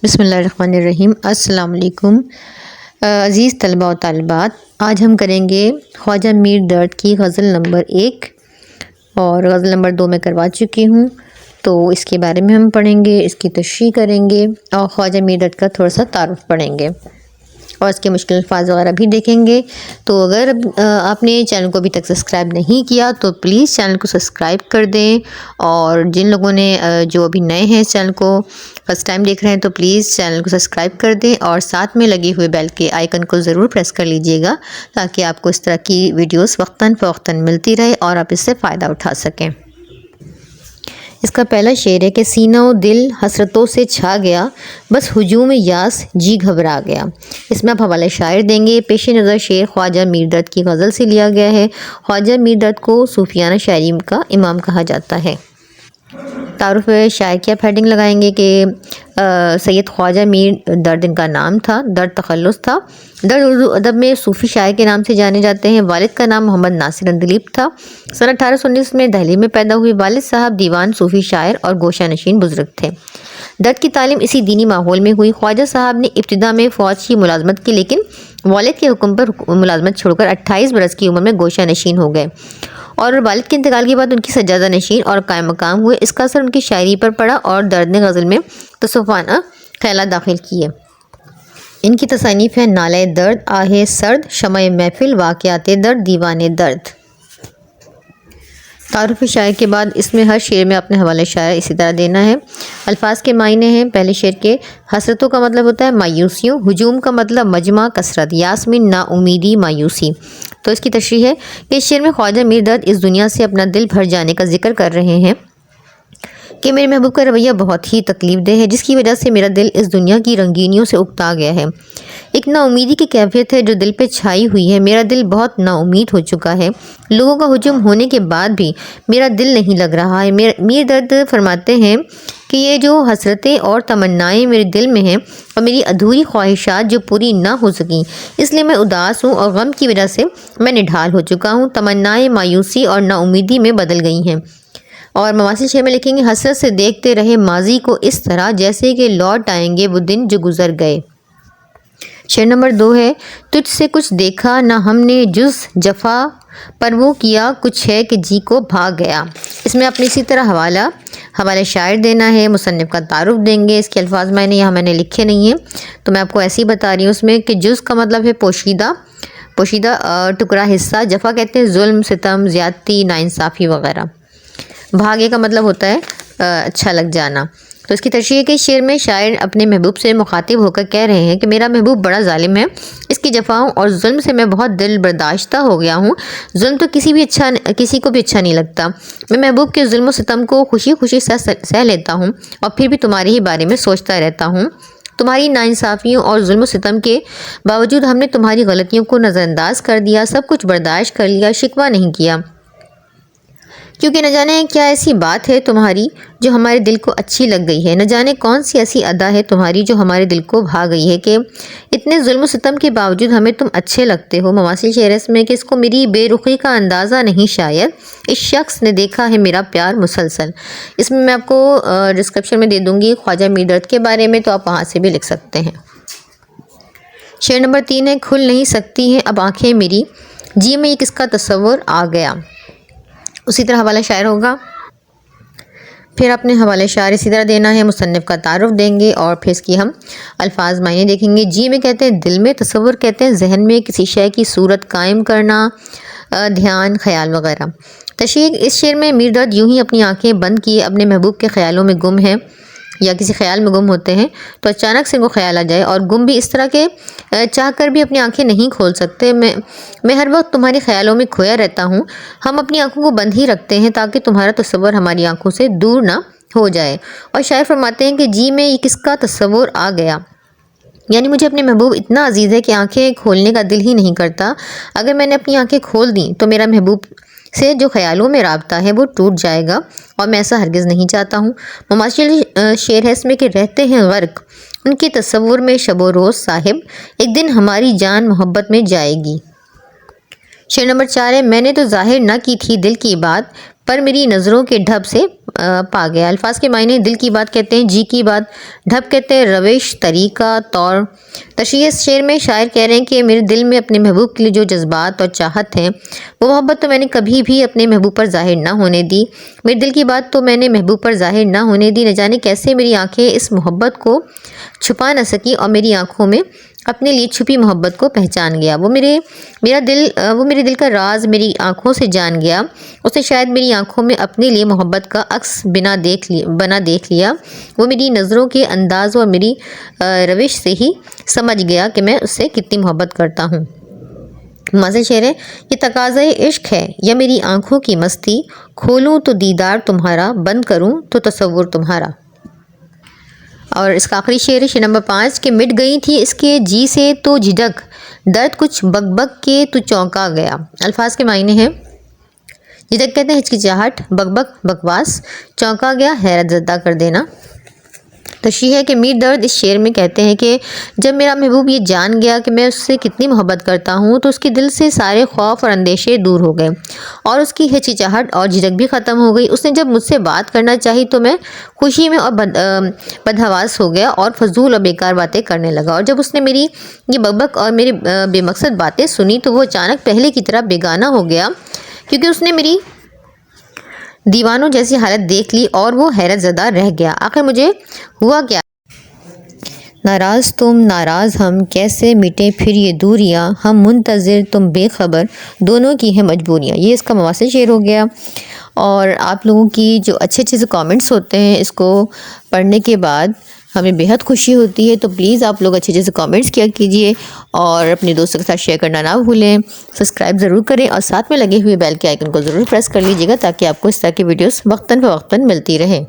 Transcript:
بسم اللہ الرحمن الرحیم۔ السلام علیکم عزیز طلباء و طالبات، آج ہم کریں گے خواجہ میر درد کی غزل نمبر 1 اور غزل نمبر 2 میں کروا چکی ہوں، تو اس کے بارے میں ہم پڑھیں گے، اس کی تشریح کریں گے اور خواجہ میر درد کا تھوڑا سا تعارف پڑھیں گے اور اس کے مشکل الفاظ وغیرہ بھی دیکھیں گے۔ تو اگر آپ نے چینل کو ابھی تک سبسکرائب نہیں کیا تو پلیز چینل کو سبسکرائب کر دیں، اور جن لوگوں نے جو ابھی نئے ہیں اس چینل کو فرسٹ ٹائم دیکھ رہے ہیں تو پلیز چینل کو سبسکرائب کر دیں اور ساتھ میں لگے ہوئے بیل کے آئیکن کو ضرور پریس کر لیجئے گا تاکہ آپ کو اس طرح کی ویڈیوز وقتاً فوقتاً ملتی رہے اور آپ اس سے فائدہ اٹھا سکیں۔ اس کا پہلا شعر ہے کہ سینہ و دل حسرتوں سے چھا گیا، بس ہجوم یاس جی گھبرا گیا۔ اس میں آپ حوالہ شاعر دیں گے۔ پیش نظر شعر خواجہ میر درد کی غزل سے لیا گیا ہے۔ خواجہ میر درد کو صوفیانہ شاعری کا امام کہا جاتا ہے۔ تعارف شاعر کی آپ ہیڈنگ لگائیں گے کہ سید خواجہ میر درد ان کا نام تھا، درد تخلص تھا۔ درد اردو ادب میں صوفی شاعر کے نام سے جانے جاتے ہیں۔ والد کا نام محمد ناصر اندلیب تھا۔ سن 1819 میں دہلی میں پیدا ہوئے۔ والد صاحب دیوان صوفی شاعر اور گوشہ نشین بزرگ تھے۔ درد کی تعلیم اسی دینی ماحول میں ہوئی۔ خواجہ صاحب نے ابتدا میں فوج کی ملازمت کی، لیکن والد کے حکم پر ملازمت چھوڑ کر 28 برس کی عمر میں گوشہ نشین ہو گئے، اور والد کے انتقال کے بعد ان کی سجادہ نشین اور قائم مقام ہوئے۔ اس کا اثر ان کی شاعری پر پڑا اور درد نے غزل میں تصوفانہ خیالات داخل کیے۔ ان کی تصانیف ہیں نالہ درد، آہ سرد، شمع محفل، واقعات درد، دیوان درد۔ تعارف شاعر کے بعد اس میں ہر شعر میں اپنے حوالہ شاعر اسی طرح دینا ہے۔ الفاظ کے معنی ہیں۔ پہلے شعر کے حسرتوں کا مطلب ہوتا ہے مایوسیوں، ہجوم کا مطلب مجمع کثرت، یاسمین نا امیدی مایوسی۔ تو اس کی تشریح ہے کہ اس شعر میں خواجہ میر درد اس دنیا سے اپنا دل بھر جانے کا ذکر کر رہے ہیں کہ میرے محبوب کا رویہ بہت ہی تکلیف دہ ہے، جس کی وجہ سے میرا دل اس دنیا کی رنگینیوں سے اکتا گیا ہے۔ ایک نا امیدی کی کیفیت ہے جو دل پہ چھائی ہوئی ہے۔ میرا دل بہت نا امید ہو چکا ہے۔ لوگوں کا ہجوم ہونے کے بعد بھی میرا دل نہیں لگ رہا ہے۔ میر درد فرماتے ہیں کہ یہ جو حسرتیں اور تمنائیں میرے دل میں ہیں اور میری ادھوری خواہشات جو پوری نہ ہو سکیں، اس لیے میں اداس ہوں اور غم کی وجہ سے میں نڈھال ہو چکا ہوں۔ تمنائیں مایوسی اور نا امیدی میں بدل گئی ہیں۔ اور مواصل شعر میں لکھیں گے، حسرت سے دیکھتے رہے ماضی کو اس طرح جیسے کہ لوٹ آئیں گے وہ دن جو گزر گئے۔ شعر نمبر 2 ہے، تجھ سے کچھ دیکھا نہ ہم نے جز جفا، پر وہ کیا کچھ ہے کہ جی کو بھاگ گیا۔ اس میں اپنی اسی طرح حوالہ شاعر دینا ہے، مصنف کا تعارف دیں گے۔ اس کے الفاظ میں نے لکھے نہیں ہیں تو میں آپ کو ایسے ہی بتا رہی ہوں۔ اس میں کہ جز کا مطلب ہے پوشیدہ ٹکڑا حصہ، جفا کہتے ہیں ظلم، ستم، زیادتی، ناانصافی وغیرہ۔ بھاگے کا مطلب ہوتا ہے اچھا لگ جانا۔ تو اس کی تشریح ہے کہ شعر میں شاعر اپنے محبوب سے مخاطب ہو کر کہہ رہے ہیں کہ میرا محبوب بڑا ظالم ہے، اس کی جفاؤں اور ظلم سے میں بہت دل برداشتہ ہو گیا ہوں۔ ظلم تو کسی کو بھی اچھا نہیں لگتا۔ میں محبوب کے ظلم و ستم کو خوشی خوشی سہ لیتا ہوں اور پھر بھی تمہارے ہی بارے میں سوچتا رہتا ہوں۔ تمہاری ناانصافیوں اور ظلم و ستم کے باوجود ہم نے تمہاری غلطیوں کو نظر انداز کر دیا، سب کچھ برداشت کر لیا، شکوہ نہیں کیا، کیونکہ نہ جانے کیا ایسی بات ہے تمہاری جو ہمارے دل کو اچھی لگ گئی ہے، نہ جانے کون سی ایسی ادا ہے تمہاری جو ہمارے دل کو بھا گئی ہے کہ اتنے ظلم و ستم کے باوجود ہمیں تم اچھے لگتے ہو۔ مواصل شعر میں کہ اس کو میری بے رخی کا اندازہ نہیں، شاید اس شخص نے دیکھا ہے میرا پیار مسلسل۔ اس میں آپ کو ڈسکرپشن میں دے دوں گی خواجہ میر درد کے بارے میں، تو آپ وہاں سے بھی لکھ سکتے ہیں۔ شعر نمبر 3 ہے، کھل نہیں سکتی ہیں اب آنکھیں میری، جی میں یہ کس کا تصور آ گیا۔ اسی طرح حوالہ شاعر ہوگا۔ پھر اپنے حوالہ شاعر اسی طرح دینا ہے، مصنف کا تعارف دیں گے اور پھر اس کی ہم الفاظ معنی دیکھیں گے۔ جی میں کہتے ہیں دل میں، تصور کہتے ہیں ذہن میں کسی شے کی صورت قائم کرنا، دھیان، خیال وغیرہ۔ تشریح، اس شعر میں میر درد یوں ہی اپنی آنکھیں بند کیے اپنے محبوب کے خیالوں میں گم ہے یا کسی خیال میں گم ہوتے ہیں تو اچانک سے ان کو خیال آ جائے، اور گم بھی اس طرح کے چاہ کر بھی اپنی آنکھیں نہیں کھول سکتے۔ میں ہر وقت تمہارے خیالوں میں کھویا رہتا ہوں۔ ہم اپنی آنکھوں کو بند ہی رکھتے ہیں تاکہ تمہارا تصور ہماری آنکھوں سے دور نہ ہو جائے۔ اور شاعر فرماتے ہیں کہ جی میں یہ کس کا تصور آ گیا، یعنی مجھے اپنے محبوب اتنا عزیز ہے کہ آنکھیں کھولنے کا دل ہی نہیں کرتا۔ اگر میں نے اپنی آنکھیں کھول دیں تو میرا محبوب سے جو خیالوں میں رابطہ ہے وہ ٹوٹ جائے گا، اور میں ایسا ہرگز نہیں چاہتا ہوں۔ مماثل شعر ہے اس میں کہ رہتے ہیں غرق ان کے تصور میں شب و روز صاحب، ایک دن ہماری جان محبت میں جائے گی۔ شعر نمبر 4 ہے، میں نے تو ظاہر نہ کی تھی دل کی بات، پر میری نظروں کے ڈھب سے پا گیا۔ الفاظ کے معنی دل کی بات کہتے ہیں، جی کی بات، ڈھب کہتے ہیں روش، طریقہ، طور۔ تشریح اس شعر میں شاعر کہہ رہے ہیں کہ میرے دل میں اپنے محبوب کے لیے جو جذبات اور چاہت ہیں، وہ محبت تو میں نے کبھی بھی اپنے محبوب پر ظاہر نہ ہونے دی۔ میرے دل کی بات تو میں نے محبوب پر ظاہر نہ ہونے دی۔ نہ جانے کیسے میری آنکھیں اس محبت کو چھپا نہ سکی اور میری آنکھوں میں اپنے لیے چھپی محبت کو پہچان گیا۔ وہ میرے دل کا راز میری آنکھوں سے جان گیا۔ اس نے شاید میری آنکھوں میں اپنے لیے محبت کا عکس بنا دیکھ لیا۔ وہ میری نظروں کے انداز اور میری روش سے ہی سمجھ گیا کہ میں اس سے کتنی محبت کرتا ہوں۔ مزے شعر ہے، یہ تقاضۂ عشق ہے یا میری آنکھوں کی مستی، کھولوں تو دیدار تمہارا، بند کروں تو تصور تمہارا۔ اور اس کا آخری شعر ہے، شعر نمبر 5 کہ مٹ گئی تھی اس کے جی سے تو جھجک، درد کچھ بک بک کے تو چونکا گیا۔ الفاظ کے معنی ہیں، جھجک کہتے ہیں ہچکچاہٹ، بک بک بکواس، چونکا گیا حیرت زدہ کر دینا۔ تشریح ہے کہ میر درد اس شعر میں کہتے ہیں کہ جب میرا محبوب یہ جان گیا کہ میں اس سے کتنی محبت کرتا ہوں تو اس کے دل سے سارے خوف اور اندیشے دور ہو گئے اور اس کی ہچکچاہٹ اور جھجک بھی ختم ہو گئی۔ اس نے جب مجھ سے بات کرنا چاہی تو میں خوشی میں اور بدحواس ہو گیا اور فضول اور بیکار باتیں کرنے لگا، اور جب اس نے میری یہ بکبک اور میری بے مقصد باتیں سنی تو وہ اچانک پہلے کی طرح بیگانہ ہو گیا، کیونکہ اس نے میری دیوانوں جیسی حالت دیکھ لی اور وہ حیرت زدہ رہ گیا۔ آخر مجھے ہوا کیا؟ ناراض تم ناراض ہم، کیسے مٹے پھر یہ دوریاں، ہم منتظر تم بے خبر، دونوں کی ہیں مجبوریاں۔ یہ اس کا مواصل شعر ہو گیا۔ اور آپ لوگوں کی جو اچھے اچھے سے کامنٹس ہوتے ہیں اس کو پڑھنے کے بعد ہمیں بہت خوشی ہوتی ہے، تو پلیز آپ لوگ اچھے اچھے سے کامنٹس کیا کیجیے اور اپنے دوستوں کے ساتھ شیئر کرنا نہ بھولیں۔ سبسکرائب ضرور کریں اور ساتھ میں لگے ہوئے بیل کے آئیکن کو ضرور پریس کر لیجیے گا تاکہ آپ کو اس طرح کی ویڈیوز وقتاً فوقتاً ملتی رہیں۔